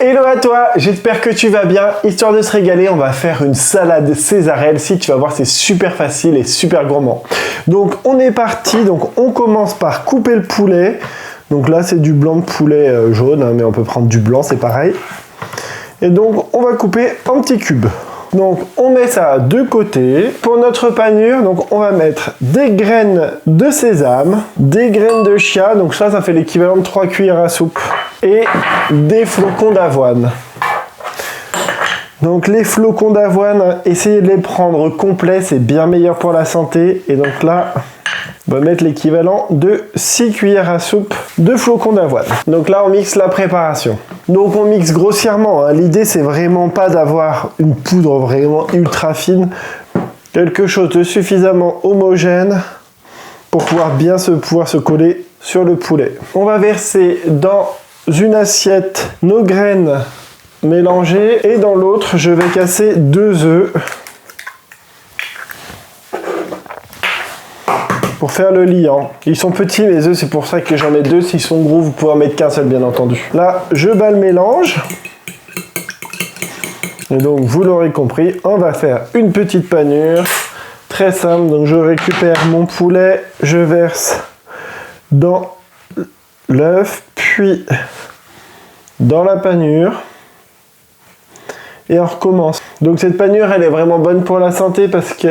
Hello à toi, j'espère que tu vas bien. Histoire de se régaler, on va faire une salade césarelle. Si tu vas voir, c'est super facile et super gourmand. Donc on est parti, donc on commence par couper le poulet. Donc là c'est du blanc de poulet jaune, hein, mais on peut prendre du blanc, c'est pareil. Et donc on va couper en petits cubes. Donc on met ça de côté. Pour notre panure, donc on va mettre des graines de sésame, des graines de chia, donc ça fait l'équivalent de 3 cuillères à soupe, et des flocons d'avoine. Donc les flocons d'avoine, essayez de les prendre complets, c'est bien meilleur pour la santé. Et donc là, on va mettre l'équivalent de 6 cuillères à soupe de flocons d'avoine. Donc là, on mixe la préparation. Donc on mixe grossièrement, hein. L'idée, c'est vraiment pas d'avoir une poudre vraiment ultra fine. Quelque chose de suffisamment homogène pour pouvoir bien se coller sur le poulet. On va verser dans une assiette nos graines mélangées et dans l'autre, je vais casser 2 œufs pour faire le liant. Ils sont petits les œufs, c'est pour ça que j'en mets 2. S'ils sont gros, vous pouvez en mettre qu'un seul, bien entendu. Là, je bats le mélange. Et donc, vous l'aurez compris, on va faire une petite panure. Très simple, donc je récupère mon poulet, je verse dans l'œuf, puis dans la panure. Et on recommence. Donc cette panure, elle est vraiment bonne pour la santé parce que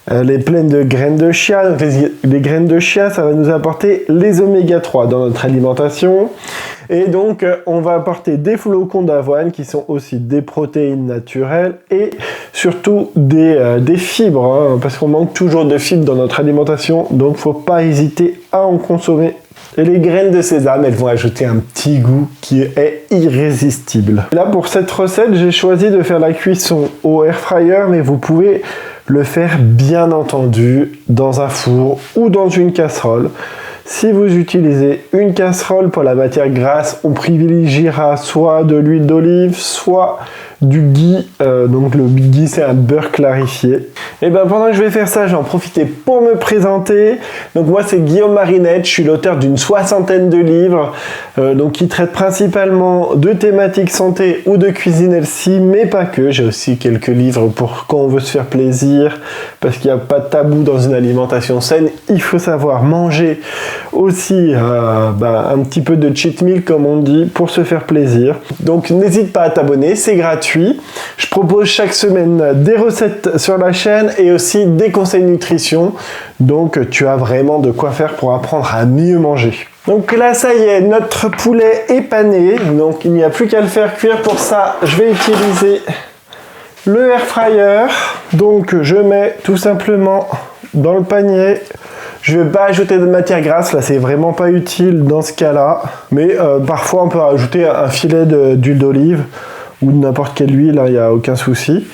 elle est pleine de graines de chia. Donc les graines de chia, ça va nous apporter les oméga 3 dans notre alimentation. Et donc, on va apporter des flocons d'avoine qui sont aussi des protéines naturelles et surtout des fibres, hein, parce qu'on manque toujours de fibres dans notre alimentation. Donc, il ne faut pas hésiter à en consommer. Et les graines de sésame, elles vont ajouter un petit goût qui est irrésistible. Là, pour cette recette, j'ai choisi de faire la cuisson au air fryer, mais vous pouvez le faire bien entendu dans un four ou dans une casserole. Si vous utilisez une casserole pour la matière grasse, on privilégiera soit de l'huile d'olive, soit du ghee. Donc le ghee, c'est un beurre clarifié. Et bien pendant que je vais faire ça, j'en profite pour me présenter. Donc moi, c'est Guillaume Marinette. Je suis l'auteur d'une 60aine de livres donc qui traitent principalement de thématiques santé ou de cuisine healthy, mais pas que. J'ai aussi quelques livres pour quand on veut se faire plaisir, parce qu'il n'y a pas de tabou dans une alimentation saine. Il faut savoir manger aussi un petit peu de cheat meal, comme on dit, pour se faire plaisir. Donc n'hésite pas à t'abonner, c'est gratuit. Je propose chaque semaine des recettes sur la chaîne et aussi des conseils nutrition. Donc tu as vraiment de quoi faire pour apprendre à mieux manger. Donc là, ça y est, notre poulet est pané. Donc il n'y a plus qu'à le faire cuire. Pour ça, je vais utiliser le air fryer. Donc je mets tout simplement dans le panier. Je ne vais pas ajouter de matière grasse, là c'est vraiment pas utile dans ce cas-là. Mais parfois on peut ajouter un filet d'huile d'olive ou de n'importe quelle huile, il n'y a aucun souci.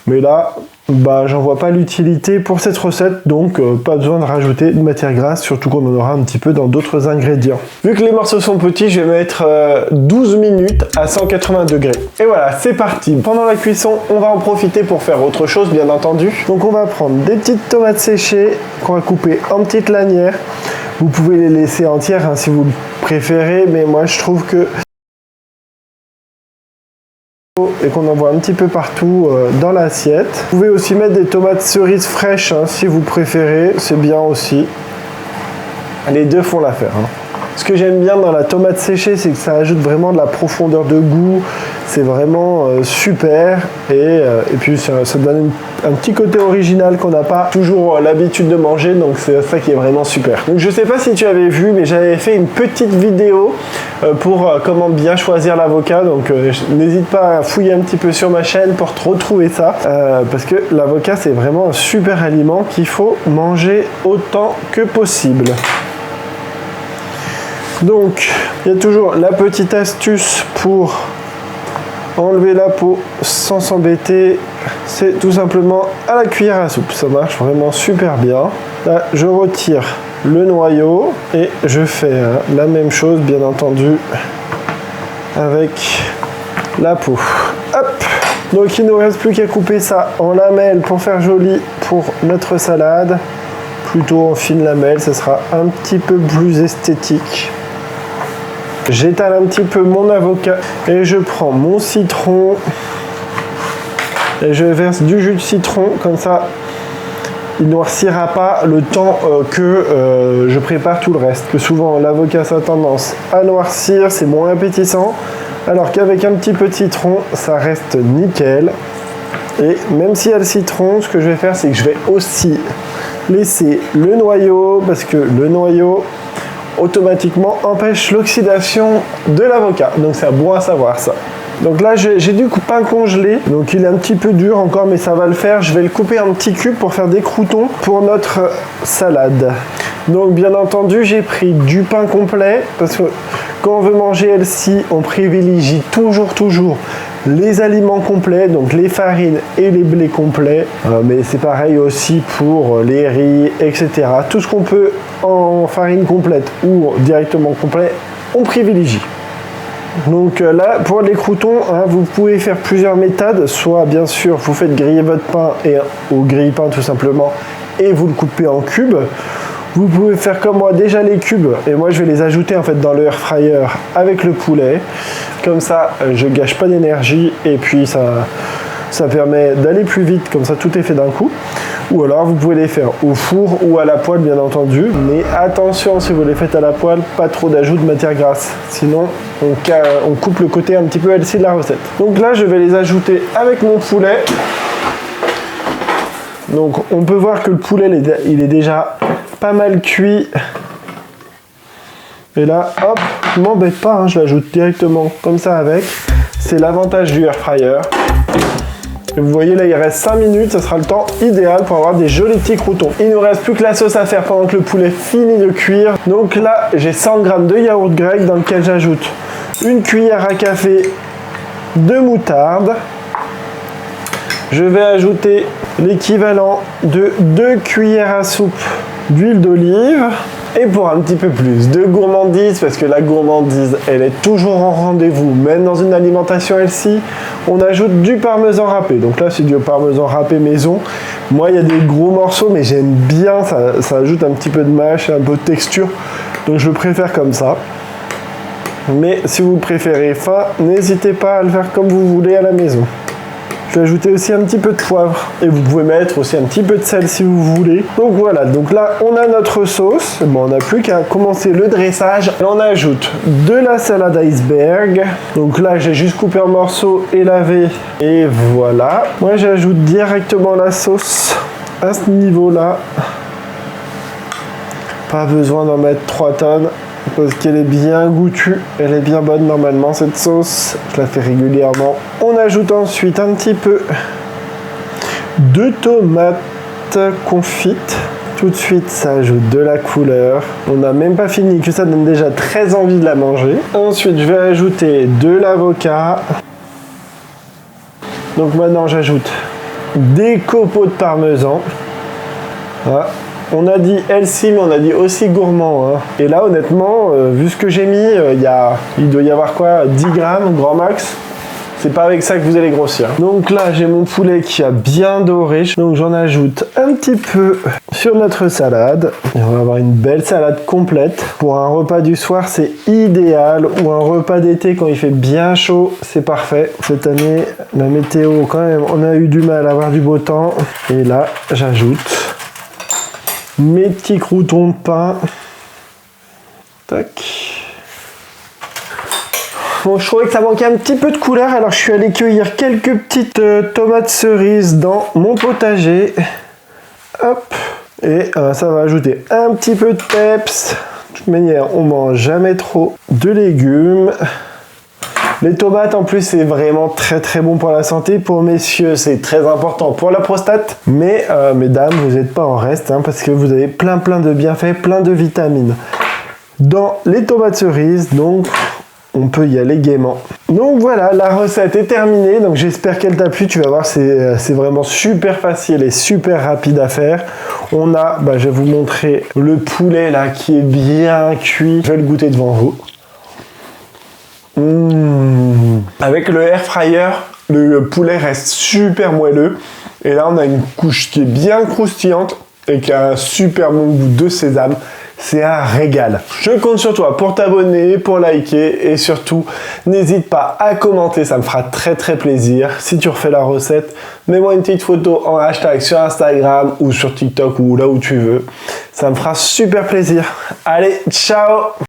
Mais là, j'en vois pas l'utilité pour cette recette, donc pas besoin de rajouter de matière grasse, surtout qu'on en aura un petit peu dans d'autres ingrédients. Vu que les morceaux sont petits, je vais mettre 12 minutes à 180 degrés. Et voilà, c'est parti. Pendant la cuisson, on va en profiter pour faire autre chose, bien entendu. Donc on va prendre des petites tomates séchées qu'on va couper en petites lanières. Vous pouvez les laisser entières hein, si vous le préférez, mais moi je trouve que et qu'on en voit un petit peu partout dans l'assiette. Vous pouvez aussi mettre des tomates cerises fraîches hein, si vous préférez, c'est bien aussi. Les deux font l'affaire. Hein. Ce que j'aime bien dans la tomate séchée, c'est que ça ajoute vraiment de la profondeur de goût. C'est vraiment super. Et puis ça donne un petit côté original qu'on n'a pas toujours l'habitude de manger. Donc c'est ça qui est vraiment super. Donc je sais pas si tu avais vu, mais j'avais fait une petite vidéo pour comment bien choisir l'avocat. Donc n'hésite pas à fouiller un petit peu sur ma chaîne pour te retrouver ça. Parce que l'avocat, c'est vraiment un super aliment qu'il faut manger autant que possible. Donc, il y a toujours la petite astuce pour enlever la peau sans s'embêter. C'est tout simplement à la cuillère à soupe. Ça marche vraiment super bien. Là, je retire le noyau et je fais la même chose, bien entendu, avec la peau. Hop! Donc, il ne nous reste plus qu'à couper ça en lamelles pour faire joli pour notre salade. Plutôt en fine lamelle, ce sera un petit peu plus esthétique. J'étale un petit peu mon avocat et je prends mon citron et je verse du jus de citron, comme ça il ne noircira pas le temps que je prépare tout le reste. Que souvent l'avocat ça a tendance à noircir, c'est moins appétissant, alors qu'avec un petit peu de citron ça reste nickel. Et même s'il y a le citron, ce que je vais faire c'est que je vais aussi laisser le noyau, parce que le noyau automatiquement empêche l'oxydation de l'avocat, donc c'est bon à savoir ça. Donc là j'ai du pain congelé, donc il est un petit peu dur encore mais ça va le faire. Je vais le couper en petits cubes pour faire des croûtons pour notre salade. Donc bien entendu j'ai pris du pain complet, parce que quand on veut manger healthy on privilégie toujours les aliments complets, donc les farines et les blés complets, mais c'est pareil aussi pour les riz, etc. Tout ce qu'on peut en farine complète ou directement complet, on privilégie. Donc là, pour les croûtons, vous pouvez faire plusieurs méthodes. Soit, bien sûr, vous faites griller votre pain au grille-pain tout simplement, et vous le coupez en cubes. Vous pouvez faire comme moi, déjà les cubes, et moi je vais les ajouter en fait dans le air fryer avec le poulet. Comme ça, je gâche pas d'énergie, et puis ça permet d'aller plus vite, comme ça tout est fait d'un coup. Ou alors vous pouvez les faire au four ou à la poêle bien entendu, mais attention, si vous les faites à la poêle, pas trop d'ajout de matière grasse, sinon on coupe le côté un petit peu healthy de la recette. Donc là je vais les ajouter avec mon poulet. Donc on peut voir que le poulet il est déjà pas mal cuit. Et là hop, je m'embête pas, je l'ajoute directement comme ça avec. C'est l'avantage du air fryer. Et vous voyez là il reste 5 minutes, ça sera le temps idéal pour avoir des jolis petits croûtons. Il nous reste plus que la sauce à faire pendant que le poulet finit de cuire. Donc là j'ai 100 g de yaourt grec dans lequel j'ajoute une cuillère à café de moutarde. Je vais ajouter l'équivalent de 2 cuillères à soupe d'huile d'olive. Et pour un petit peu plus de gourmandise, parce que la gourmandise, elle est toujours en rendez-vous, même dans une alimentation healthy, on ajoute du parmesan râpé. Donc là, c'est du parmesan râpé maison. Moi, il y a des gros morceaux, mais j'aime bien, ça ajoute un petit peu de mâche, un peu de texture. Donc je préfère comme ça. Mais si vous préférez fin, n'hésitez pas à le faire comme vous voulez à la maison. Je vais ajouter aussi un petit peu de poivre, et vous pouvez mettre aussi un petit peu de sel si vous voulez. Donc voilà, donc là on a notre sauce. Bon, on n'a plus qu'à commencer le dressage. Et on ajoute de la salade iceberg. Donc là j'ai juste coupé en morceaux et lavé, et voilà. Moi j'ajoute directement la sauce à ce niveau là. Pas besoin d'en mettre 3 tonnes, parce qu'elle est bien goûtue, elle est bien bonne normalement cette sauce, je la fais régulièrement. On ajoute ensuite un petit peu de tomates confites. Tout de suite ça ajoute de la couleur. On n'a même pas fini que ça donne déjà très envie de la manger. Ensuite je vais ajouter de l'avocat. Donc maintenant j'ajoute des copeaux de parmesan. Voilà. On a dit healthy, mais on a dit aussi gourmand. Et là, honnêtement, vu ce que j'ai mis, il doit y avoir quoi, 10 grammes, grand max. C'est pas avec ça que vous allez grossir. Donc là, j'ai mon poulet qui a bien doré. Donc j'en ajoute un petit peu sur notre salade. Et on va avoir une belle salade complète. Pour un repas du soir, c'est idéal. Ou un repas d'été, quand il fait bien chaud, c'est parfait. Cette année, la météo, quand même, on a eu du mal à avoir du beau temps. Et là, j'ajoute mes petits croûtons de pain. Tac. Bon, je trouvais que ça manquait un petit peu de couleur, alors je suis allé cueillir quelques petites tomates cerises dans mon potager. Hop. Et ça va ajouter un petit peu de peps. De toute manière, on mange jamais trop de légumes. Les tomates en plus c'est vraiment très très bon pour la santé. Pour messieurs c'est très important pour la prostate. Mais mesdames, vous n'êtes pas en reste parce que vous avez plein de bienfaits, plein de vitamines dans les tomates cerises. Donc on peut y aller gaiement. Donc voilà, la recette est terminée. Donc j'espère qu'elle t'a plu. Tu vas voir, c'est vraiment super facile et super rapide à faire. On a, je vais vous montrer le poulet là qui est bien cuit. Je vais le goûter devant vous. Avec le air fryer, le poulet reste super moelleux. Et là, on a une couche qui est bien croustillante et qui a un super bon goût de sésame. c'est un régal. Je compte sur toi pour t'abonner, pour liker et surtout, n'hésite pas à commenter, ça me fera très très plaisir. Si tu refais la recette, mets-moi une petite photo en hashtag sur Instagram ou sur TikTok ou là où tu veux. Ça me fera super plaisir. Allez, ciao!